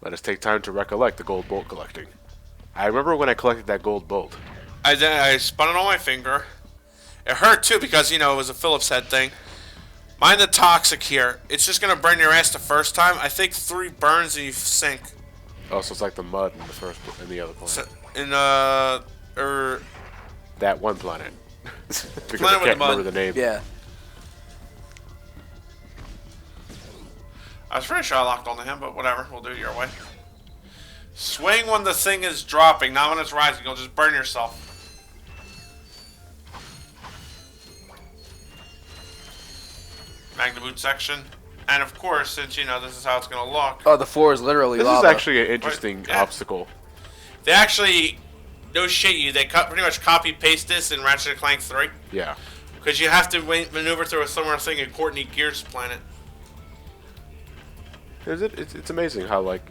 Let us take time to recollect the gold bolt collecting. I remember when I collected that gold bolt. I spun it on my finger. It hurt too because, you know, it was a Phillips head thing. Mind the toxic here. It's just gonna burn your ass the first time. I think 3 burns and you sink. Oh, so it's like the mud in the other planet. So, That one planet. Because Planet I with can't the mud. remember the name. Yeah. I was pretty sure I locked onto him, but whatever. We'll do it your way. Swing when the thing is dropping, not when it's rising. You'll just burn yourself. Magna boot section. And of course, since you know this is how it's going to look. Oh, the floor is literally This lava. is actually an interesting obstacle. They actually, no shit you, they pretty much copy paste this in Ratchet Clank 3. Yeah. Because you have to maneuver through a similar thing in Courtney Gear's planet. It's amazing how like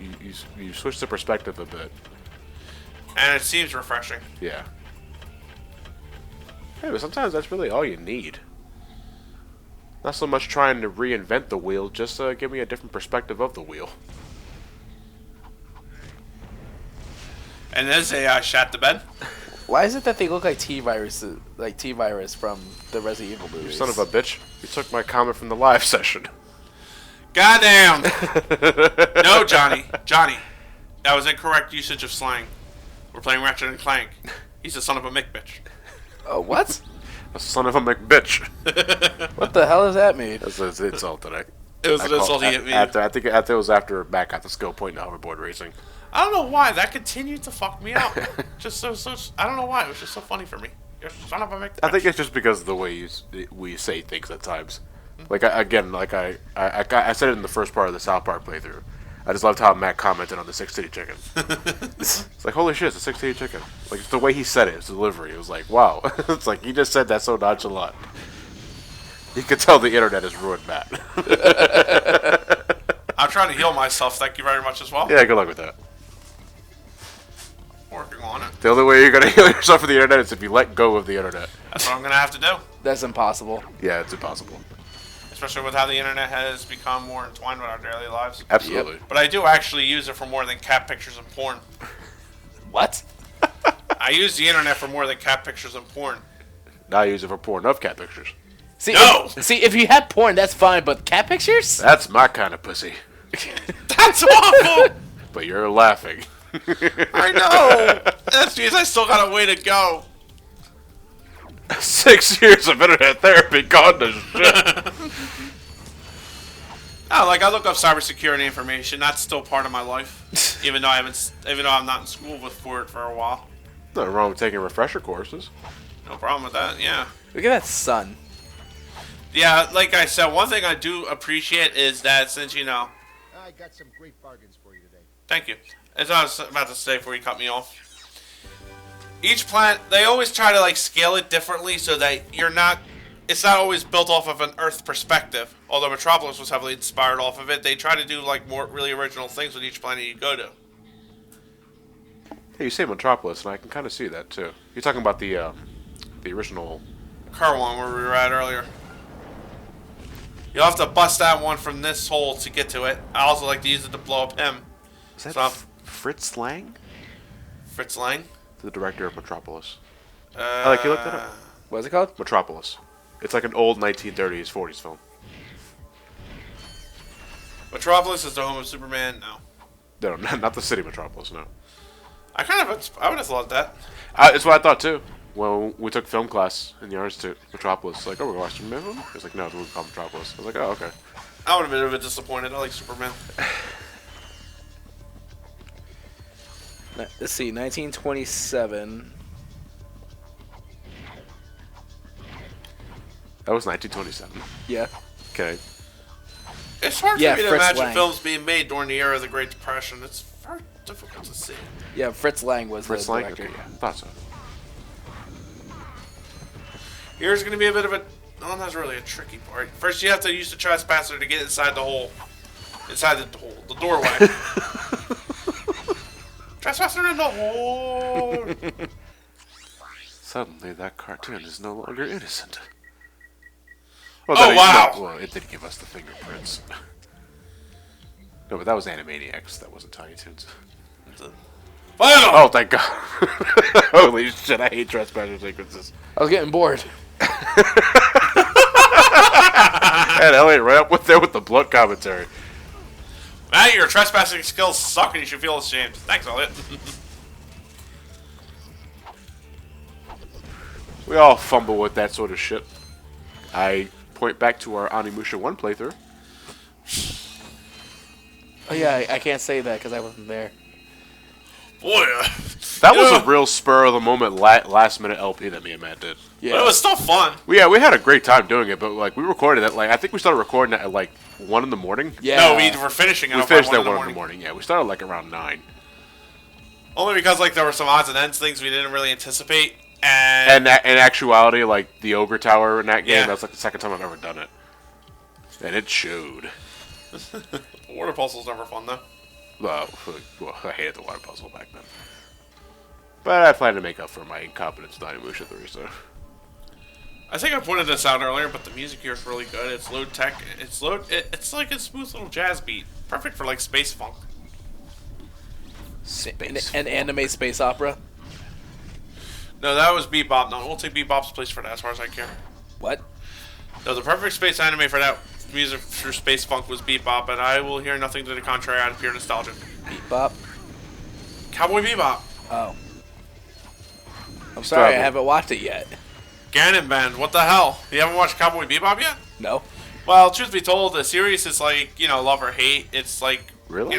you switch the perspective a bit. And it seems refreshing. Yeah. Hey, but sometimes that's really all you need. Not so much trying to reinvent the wheel, just give me a different perspective of the wheel. And there's a shot to bed. Why is it that they look like T-Virus from the Resident Evil movies? You son of a bitch. You took my comment from the live session. Goddamn! No, Johnny. Johnny. That was incorrect usage of slang. We're playing Ratchet and Clank. He's a son of a Mick bitch. Oh, what? A son of a McBitch. What the hell does that mean? That's an insult today. It was an insult he hit me. I think it was after Matt got the skill point in hoverboard racing. I don't know why. That continued to fuck me up. Just so I don't know why. It was just so funny for me. You're a son of a Mick bitch. I think it's just because of the way we say things at times. Like I said it in the first part of the South Park playthrough. I just loved how Matt commented on the 6 City chicken. It's like, holy shit, it's a 6 City chicken. Like, it's the way he said it, his delivery. It was like, wow. It's like, he just said that so nonchalant. You could tell the internet has ruined Matt. I'm trying to heal myself. Thank you very much as well. Yeah, good luck with that. Working on it. The only way you're going to heal yourself from the internet is if you let go of the internet. That's what I'm going to have to do. That's impossible. Yeah, it's impossible. Especially with how the internet has become more entwined with our daily lives. Absolutely. Yep. But I do actually use it for more than cat pictures and porn. What? I use the internet for more than cat pictures and porn. Now I use it for porn of cat pictures. See, No! if you had porn, that's fine, but cat pictures? That's my kind of pussy. That's awful! But you're laughing. I know! That's because I still got a way to go. 6 years of internet therapy gone to shit. Oh, like I look up cybersecurity information. That's still part of my life, even though I'm not in school for it for a while. Nothing wrong with taking refresher courses. No problem with that. Yeah. Look at that sun. Yeah, like I said, one thing I do appreciate is that since you know. I got some great bargains for you today. Thank you. As I was about to say before you cut me off. Each planet, they always try to like scale it differently so that it's not always built off of an Earth perspective. Although Metropolis was heavily inspired off of it, they try to do like more really original things with each planet you go to. Hey, you say Metropolis, and I can kind of see that too. You're talking about the original. Kerwan, where we were at earlier. You'll have to bust that one from this hole to get to it. I also like to use it to blow up him. Is that So- Fritz Lang? Fritz Lang. The director of Metropolis. I like you looked that up. What's it called? Metropolis. It's like an old 1930s, 40s film. Metropolis is the home of Superman. No, No, not the city Metropolis, no. I would have thought that. It's what I thought too. When we took film class in the Art Institute, Metropolis, like, oh, we're watching a movie? It's like, no, it's a movie called Metropolis. I was like, oh, okay. I would have been a bit disappointed. I like Superman. Let's see, 1927. That was 1927. Yeah. Okay. It's hard Yeah, for me to Fritz imagine Lang. films being made during the era of the Great Depression. It's very difficult to see. Yeah, Fritz Lang was Fritz the Lang? director. Okay, yeah. Thought so. Here's going to be a bit of a... No, that's really a tricky part. First, you have to use the trespasser to get inside the hole. Inside the hole. The doorway. Trespasser in the hole! Suddenly, that cartoon is no longer innocent. Oh, wow! Well, it did give us the fingerprints. No, but that was Animaniacs. That wasn't Tiny Toons. Final! Oh, thank God. Holy shit, I hate trespassing sequences. I was getting bored. And Elliot right up with there with the blood commentary. Matt, your trespassing skills suck and you should feel ashamed. Thanks, Elliot. We all fumble with that sort of shit. I point back to our Onimusha 1 playthrough. Oh yeah, I can't say that because I wasn't there. Boy, That was a real spur of the moment last minute LP that me and Matt did. but it was still fun. Yeah, we had a great time doing it, but like we recorded it, like I think we started recording it at like 1 in the morning. Yeah. No, we were finishing it We up finished by at 1 1 in the morning. Yeah, we started like around 9. Only because like there were some odds and ends things we didn't really anticipate, and In actuality, like the Ogre Tower in that game, Yeah. that's like the second time I've ever done it. And it showed. water puzzle's never fun though. Well, I hated the water puzzle back then. But I plan to make up for my incompetence with Onimusha 3, so. I think I pointed this out earlier, but the music here is really good. It's low tech. It's like a smooth little jazz beat, perfect for like space funk. An anime space opera. No, that was Bebop. No, we'll take Bebop's place for that, as far as I care. What? No, the perfect space anime for that music for space funk was Bebop, and I will hear nothing to the contrary out of pure nostalgia. Bebop. Cowboy Bebop. Oh. I'm sorry, I haven't watched it yet. Ganon Band. What the hell? You haven't watched Cowboy Bebop yet? No. Well, truth be told, the series is like, love or hate. It's like, Really?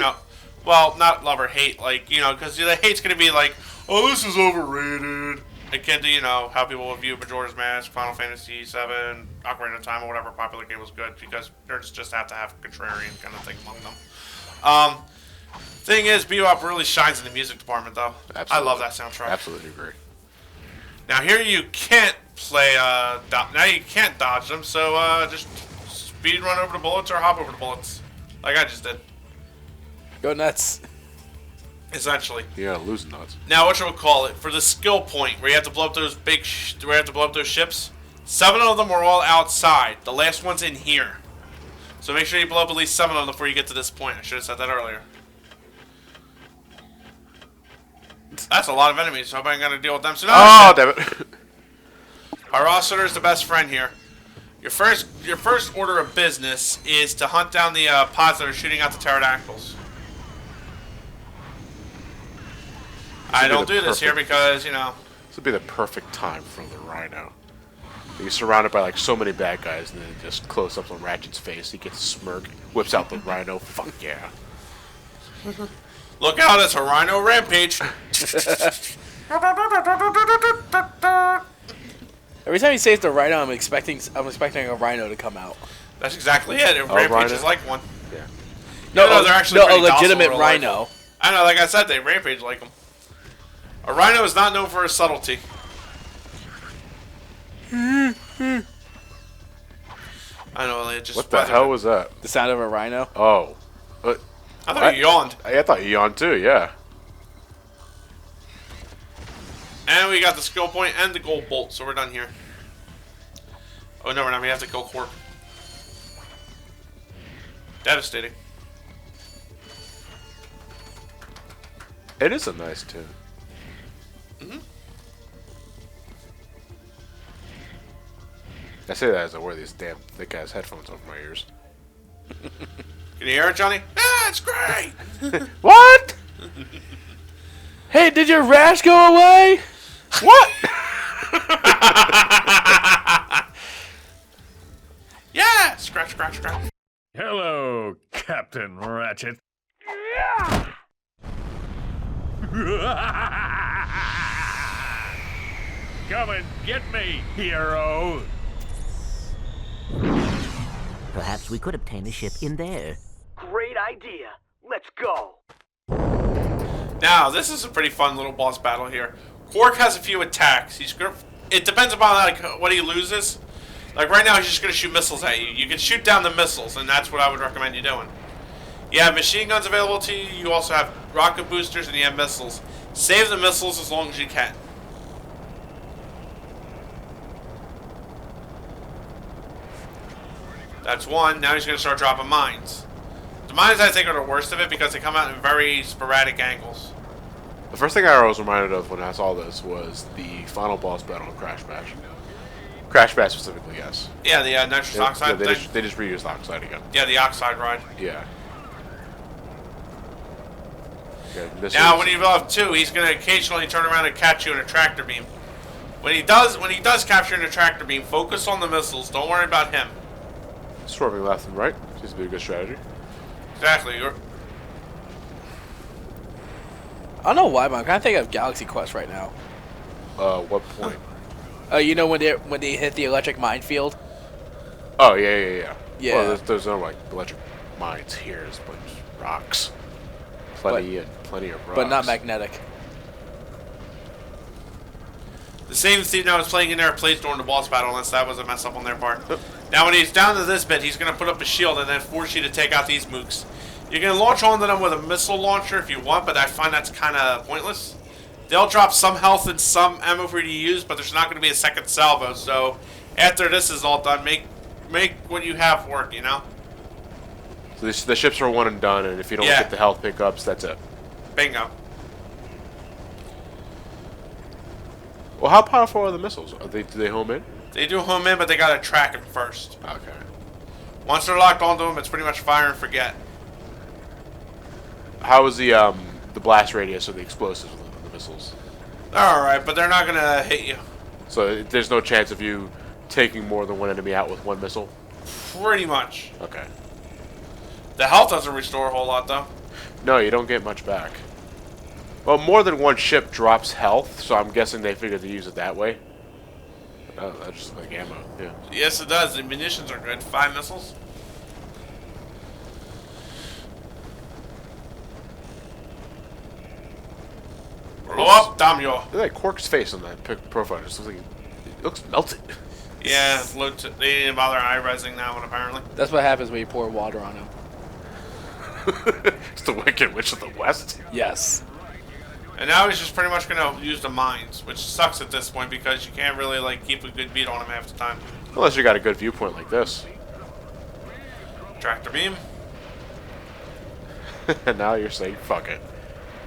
well, not love or hate, like, because the hate's going to be like, oh, this is overrated. Akin to, how people will view Majora's Mask, Final Fantasy VII, Ocarina of Time, or whatever popular game was good, because nerds just have to have contrarian kind of thing among them. Thing is, Bebop really shines in the music department, though. Absolutely. I love that soundtrack. Absolutely agree. Now here you can't play, now you can't dodge them, so just speed run over the bullets or hop over the bullets, like I just did, Go nuts. essentially. Yeah, losing nuts. Now what you would call it, for the skill point, where you have to blow up those where you have to blow up those ships, 7 of them were all outside, the last one's in here. So make sure you blow up at least 7 of them before you get to this point. I should have said that earlier. That's a lot of enemies, so I'm gonna deal with them soon. Oh, damn it. Pyrocytor is the best friend here. Your first order of business is to hunt down the pods that are shooting out the pterodactyls. I don't do this here because, This would be the perfect time for the Rhino. He's surrounded by like so many bad guys, and then it just close ups on Ratchet's face. He gets a smirk, whips out the Rhino. Fuck yeah. Look out, it's a Rhino rampage. Every time he says the rhino, I'm expecting a rhino to come out. That's exactly it. A Oh, rampage Rhino? is like one. Yeah. No, they're actually a pretty docile legitimate in real life. rhino. I know, like I said, they rampage like them. A rhino is not known for his subtlety. I know, Elliot, just What the hell was that? The sound of a rhino. Oh. I thought you yawned. I thought you yawned too, yeah. And we got the skill point and the gold bolt, so we're done here. Oh, no, we're not. We have to kill Qwark. Devastating. It is a nice tune. I say that as I wear these damn thick ass headphones over my ears. Can you hear it, Johnny? Ah, it's great! What? Hey, did your rash go away? What? Yeah! Scratch, scratch, scratch. Hello, Captain Ratchet. Come and get me, hero. Perhaps we could obtain a ship in there. Great idea. Let's go. Now, this is a pretty fun little boss battle here. Qwark has a few attacks. It depends upon like what he loses. Like right now, he's just going to shoot missiles at you. You can shoot down the missiles, and that's what I would recommend you doing. You have machine guns available to you. You also have rocket boosters, and you have missiles. Save the missiles as long as you can. That's one. Now he's going to start dropping mines. The mines, I think, are the worst of it because they come out in very sporadic angles. The first thing I was reminded of when I saw this was the final boss battle in Crash Bash. Crash Bash specifically, yes. Yeah, the nitrous oxide they thing. just reused the oxide again. Yeah, the oxide ride. Yeah. Now, when you level 2, he's going to occasionally turn around and catch you in a tractor beam. When he does capture you in a tractor beam, focus on the missiles. Don't worry about him. Swerving left and right seems to be a good strategy. Exactly. I don't know why, but I'm kind of thinking of Galaxy Quest right now. What point? You know when they hit the electric minefield? Oh, yeah. Yeah. Well, there's no, like, electric mines here. There's a bunch of rocks. Plenty of rocks. But not magnetic. The same theme that was playing in there plays during the boss battle, unless that was a mess up on their part. Now, when he's down to this bit, he's going to put up a shield and then force you to take out these mooks. You can launch onto them with a missile launcher if you want, but I find that's kind of pointless. They'll drop some health and some ammo for you to use, but there's not going to be a second salvo. So after this is all done, make what you have work, you know? So the ships are one and done, and if you don't get the health pickups, that's it. Bingo. Well, how powerful are the missiles? Do they home in? They do home in, but they got to track them first. Okay. Once they're locked onto them, it's pretty much fire and forget. How is the blast radius of the explosives with the missiles? They're alright, but they're not going to hit you. So there's no chance of you taking more than one enemy out with one missile? Pretty much. Okay. The health doesn't restore a whole lot, though. No, you don't get much back. Well, more than one ship drops health, so I'm guessing they figured to use it that way. Oh, that's just like ammo, yeah. Yes, it does. The munitions are good. 5 missiles. Oh, damn you. Look at that Qwark's face on that profile. It just looks like it looks melted. Yeah, they didn't bother high-resing that one, apparently. That's what happens when you pour water on him. It's the Wicked Witch of the West. Yes. And now he's just pretty much going to use the mines, which sucks at this point because you can't really like keep a good beat on him half the time. Unless you got a good viewpoint like this. Tractor beam. And now you're saying, fuck it.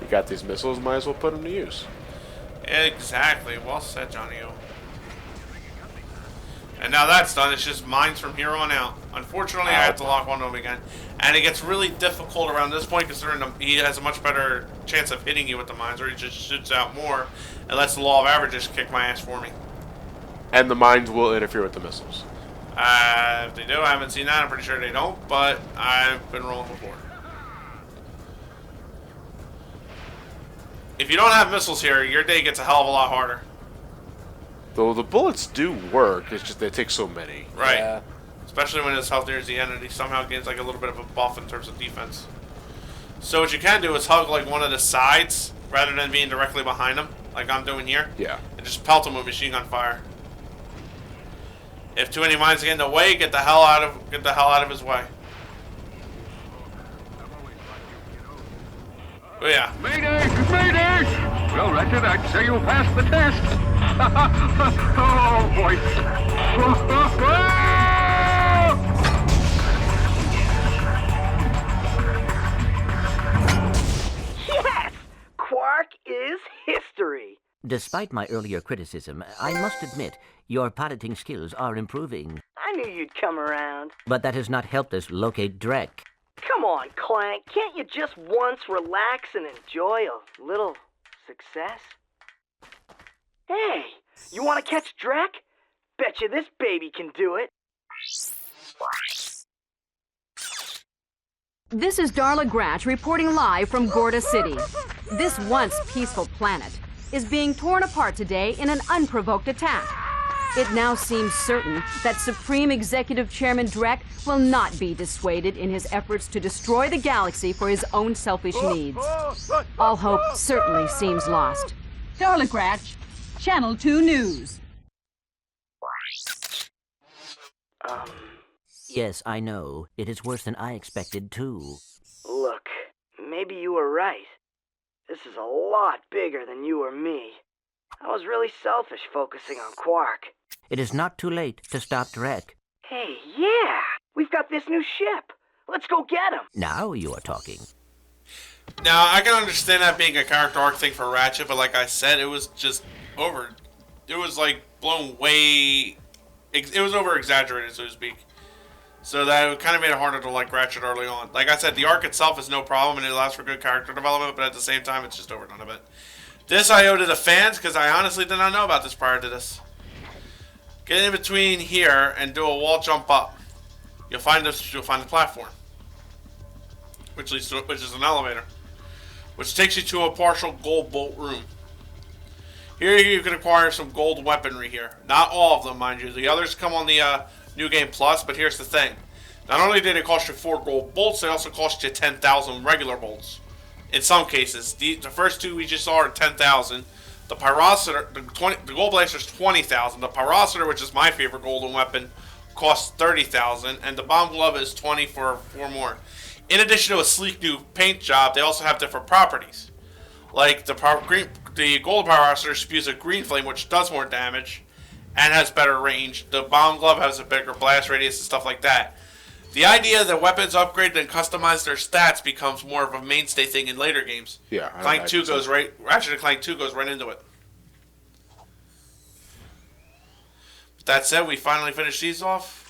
You got these missiles, might as well put them to use. Exactly. Well said, Johnny O. And now that's done, it's just mines from here on out. Unfortunately, I have to lock onto him again. And it gets really difficult around this point considering he has a much better chance of hitting you with the mines, or he just shoots out more and lets the law of averages kick my ass for me. And the mines will interfere with the missiles. If they do, I haven't seen that. I'm pretty sure they don't, but I've been wrong before. If you don't have missiles here, your day gets a hell of a lot harder. Though the bullets do work, it's just they take so many. Right. Yeah. Especially when his health nears the end and he somehow gains like a little bit of a buff in terms of defense. So what you can do is hug like one of the sides rather than being directly behind him, like I'm doing here. Yeah. And just pelt him with machine gun fire. If too many mines get in the way, get the hell out of his way. Oh yeah. Mayday! Mayday! Well, Ratchet, I'd say you passed the test. Oh, boy. Yes! Qwark is history. Despite my earlier criticism, I must admit, your piloting skills are improving. I knew you'd come around. But that has not helped us locate Drek. Come on, Clank. Can't you just once relax and enjoy a little success? Hey, you want to catch Drek? Betcha this baby can do it. This is Darla Gratch reporting live from Gorda City. This once peaceful planet is being torn apart today in an unprovoked attack. It now seems certain that Supreme Executive Chairman Drek will not be dissuaded in his efforts to destroy the galaxy for his own selfish needs. All hope certainly seems lost. Darla Gratch, Channel 2 News. Yes, I know. It is worse than I expected, too. Look, maybe you were right. This is a lot bigger than you or me. I was really selfish focusing on Qwark. It is not too late to stop Drek. Hey, yeah! We've got this new ship. Let's go get him. Now you are talking. Now, I can understand that being a character arc thing for Ratchet, but like I said, it was just over. It was like blown way. It was over exaggerated, so to speak. So that it kind of made it harder to like Ratchet early on. Like I said, the arc itself is no problem and it allows for good character development, but at the same time, it's just overdone a bit. This I owe to the fans because I honestly did not know about this prior to this. Get in between here and do a wall jump up. You'll find this. You'll find the platform, which is an elevator, which takes you to a partial gold bolt room. Here you can acquire some gold weaponry here. Not all of them, mind you. The others come on the New Game Plus, but here's the thing. Not only did it cost you 4 gold bolts, they also cost you 10,000 regular bolts. In some cases. The first 2 we just saw are 10,000. The Pyrocyter, the Gold Blaster is 20,000. The Pyrocyter, which is my favorite golden weapon, costs 30,000. And the Bomb Glove is 20 for 4 more. In addition to a sleek new paint job, they also have different properties. Like the Gold Pyrocyter spews a green flame, which does more damage and has better range. The Bomb Glove has a bigger blast radius and stuff like that. The idea that weapons upgrade and customize their stats becomes more of a mainstay thing in later games. Yeah, Ratchet and Clank 2 goes right into it. With that said, we finally finished these off.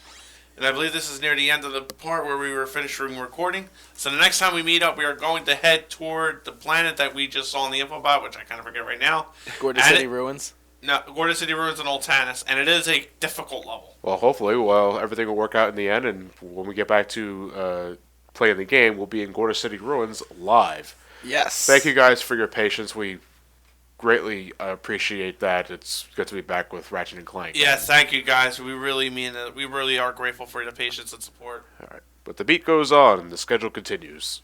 And I believe this is near the end of the part where we were finishing recording. So the next time we meet up, we are going to head toward the planet that we just saw in the info bot, which I kind of forget right now. Gorda City Ruins? No, Gorda City Ruins and Old Tanis. And it is a difficult level. Well, hopefully, everything will work out in the end, and when we get back to playing the game, we'll be in Gorda City Ruins live. Yes. Thank you guys for your patience. We greatly appreciate that. It's good to be back with Ratchet and Clank. Yeah, thank you guys. We really mean it. We really are grateful for your patience and support. All right. But the beat goes on, and the schedule continues.